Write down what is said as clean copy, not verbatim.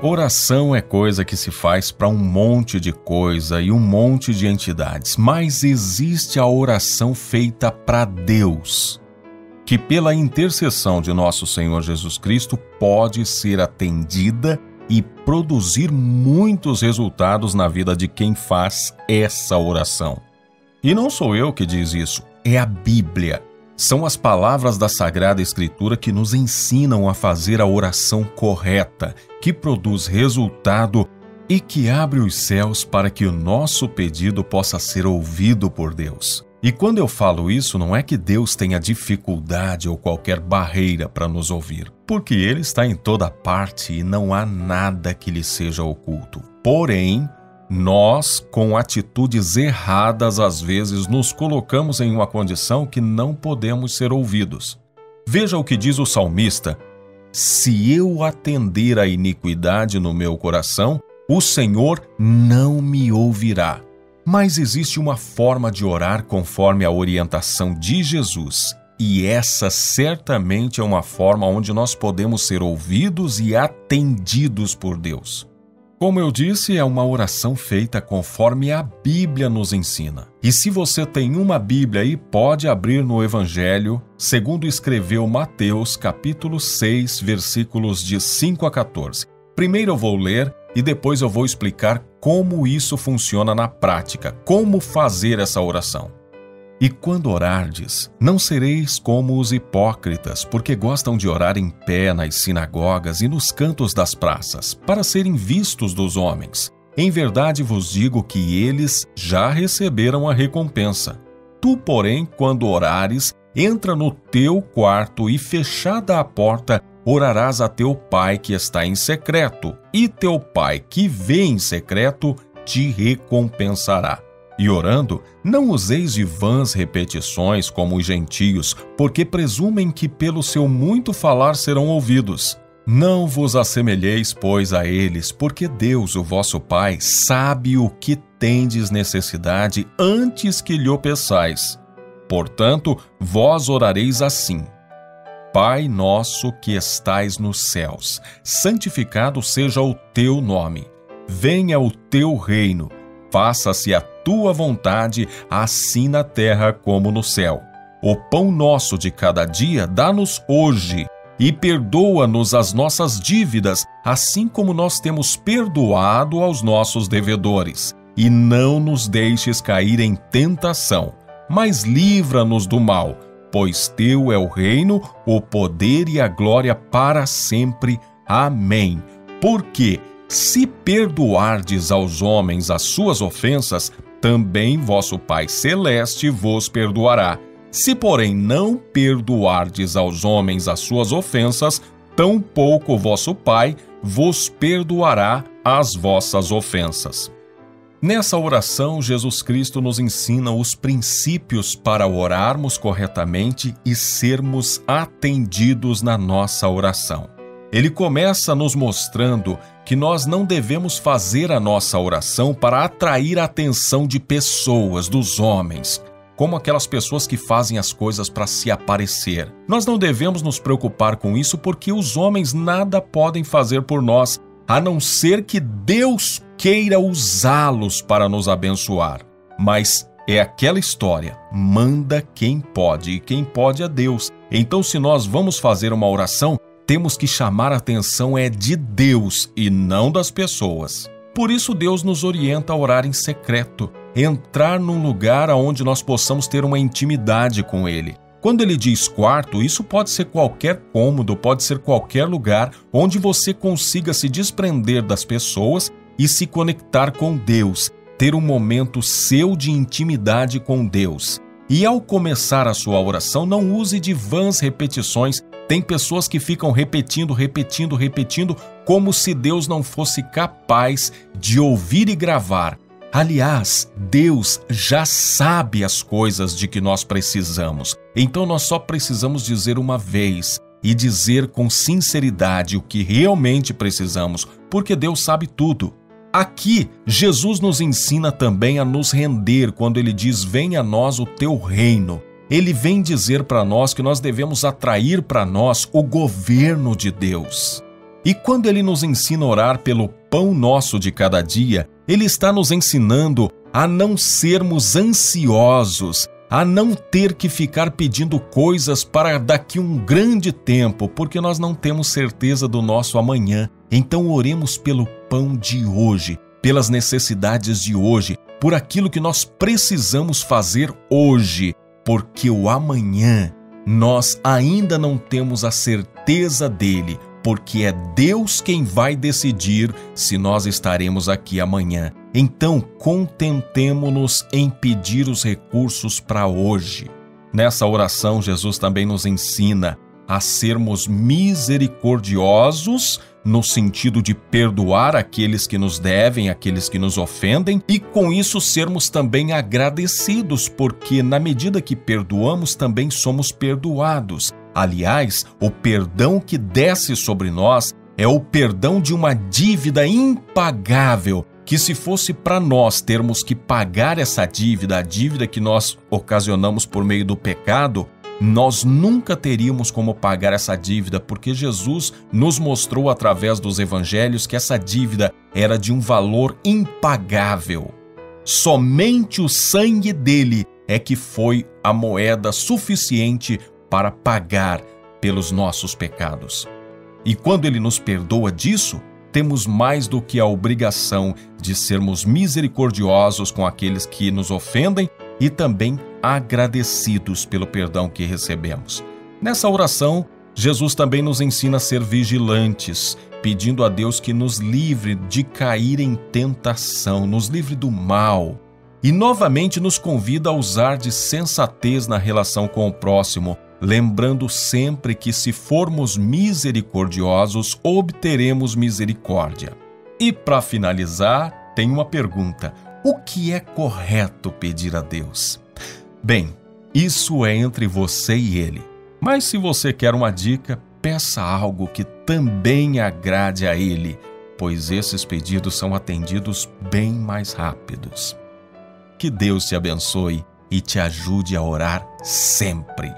Oração é coisa que se faz para um monte de coisa e um monte de entidades, mas existe a oração feita para Deus, que pela intercessão de nosso Senhor Jesus Cristo pode ser atendida e produzir muitos resultados na vida de quem faz essa oração. E não sou eu que diz isso, é a Bíblia. São as palavras da Sagrada Escritura que nos ensinam a fazer a oração correta, que produz resultado e que abre os céus para que o nosso pedido possa ser ouvido por Deus. E quando eu falo isso, não é que Deus tenha dificuldade ou qualquer barreira para nos ouvir, porque Ele está em toda parte e não há nada que lhe seja oculto. Porém, nós, com atitudes erradas, às vezes nos colocamos em uma condição que não podemos ser ouvidos. Veja o que diz o salmista: se eu atender a iniquidade no meu coração, o Senhor não me ouvirá. Mas existe uma forma de orar conforme a orientação de Jesus, e essa certamente é uma forma onde nós podemos ser ouvidos e atendidos por Deus. Como eu disse, é uma oração feita conforme a Bíblia nos ensina. E se você tem uma Bíblia aí, pode abrir no Evangelho, segundo escreveu Mateus, capítulo 6, versículos de 5 a 14. Primeiro eu vou ler e depois eu vou explicar como isso funciona na prática, como fazer essa oração. E quando orardes, não sereis como os hipócritas, porque gostam de orar em pé nas sinagogas e nos cantos das praças, para serem vistos dos homens. Em verdade vos digo que eles já receberam a recompensa. Tu, porém, quando orares, entra no teu quarto e, fechada a porta, orarás a teu Pai que está em secreto, e teu Pai que vê em secreto te recompensará. E orando, não useis de vãs repetições como os gentios, porque presumem que pelo seu muito falar serão ouvidos. Não vos assemelheis, pois, a eles, porque Deus, o vosso Pai, sabe o que tendes necessidade antes que lhe o peçais. Portanto, vós orareis assim: Pai nosso que estais nos céus, santificado seja o teu nome. Venha o teu reino. Faça-se a tua vontade, assim na terra como no céu. O pão nosso de cada dia dá-nos hoje, e perdoa-nos as nossas dívidas, assim como nós temos perdoado aos nossos devedores. E não nos deixes cair em tentação, mas livra-nos do mal, pois teu é o reino, o poder e a glória para sempre. Amém. Porque se perdoardes aos homens as suas ofensas, também vosso Pai Celeste vos perdoará. Se, porém, não perdoardes aos homens as suas ofensas, tampouco vosso Pai vos perdoará as vossas ofensas. Nessa oração, Jesus Cristo nos ensina os princípios para orarmos corretamente e sermos atendidos na nossa oração. Ele começa nos mostrando que nós não devemos fazer a nossa oração para atrair a atenção de pessoas, dos homens, como aquelas pessoas que fazem as coisas para se aparecer. Nós não devemos nos preocupar com isso porque os homens nada podem fazer por nós, a não ser que Deus queira usá-los para nos abençoar. Mas é aquela história, manda quem pode, e quem pode é Deus. Então, se nós vamos fazer uma oração, temos que chamar a atenção de Deus e não das pessoas. Por isso Deus nos orienta a orar em secreto, entrar num lugar onde nós possamos ter uma intimidade com Ele. Quando Ele diz quarto, isso pode ser qualquer cômodo, pode ser qualquer lugar onde você consiga se desprender das pessoas e se conectar com Deus, ter um momento seu de intimidade com Deus. E ao começar a sua oração, não use de vãs repetições. Tem pessoas que ficam repetindo, como se Deus não fosse capaz de ouvir e gravar. Aliás, Deus já sabe as coisas de que nós precisamos. Então nós só precisamos dizer uma vez e dizer com sinceridade o que realmente precisamos, porque Deus sabe tudo. Aqui, Jesus nos ensina também a nos render quando Ele diz: venha a nós o teu reino. Ele vem dizer para nós que nós devemos atrair para nós o governo de Deus. E quando Ele nos ensina a orar pelo pão nosso de cada dia, Ele está nos ensinando a não sermos ansiosos, a não ter que ficar pedindo coisas para daqui um grande tempo, porque nós não temos certeza do nosso amanhã. Então oremos pelo pão de hoje, pelas necessidades de hoje, por aquilo que nós precisamos fazer hoje, porque o amanhã nós ainda não temos a certeza dele, porque é Deus quem vai decidir se nós estaremos aqui amanhã. Então, contentemo-nos em pedir os recursos para hoje. Nessa oração, Jesus também nos ensina a sermos misericordiosos, no sentido de perdoar aqueles que nos devem, aqueles que nos ofendem, e com isso sermos também agradecidos, porque na medida que perdoamos, também somos perdoados. Aliás, o perdão que desce sobre nós é o perdão de uma dívida impagável, que se fosse para nós termos que pagar essa dívida, a dívida que nós ocasionamos por meio do pecado, nós nunca teríamos como pagar essa dívida, porque Jesus nos mostrou através dos evangelhos que essa dívida era de um valor impagável. Somente o sangue dele é que foi a moeda suficiente para pagar pelos nossos pecados. E quando ele nos perdoa disso, temos mais do que a obrigação de sermos misericordiosos com aqueles que nos ofendem e também agradecidos pelo perdão que recebemos. Nessa oração, Jesus também nos ensina a ser vigilantes, pedindo a Deus que nos livre de cair em tentação, nos livre do mal. E novamente nos convida a usar de sensatez na relação com o próximo, lembrando sempre que se formos misericordiosos, obteremos misericórdia. E para finalizar, tem uma pergunta: o que é correto pedir a Deus? Bem, isso é entre você e Ele. Mas se você quer uma dica, peça algo que também agrade a Ele, pois esses pedidos são atendidos bem mais rápidos. Que Deus te abençoe e te ajude a orar sempre.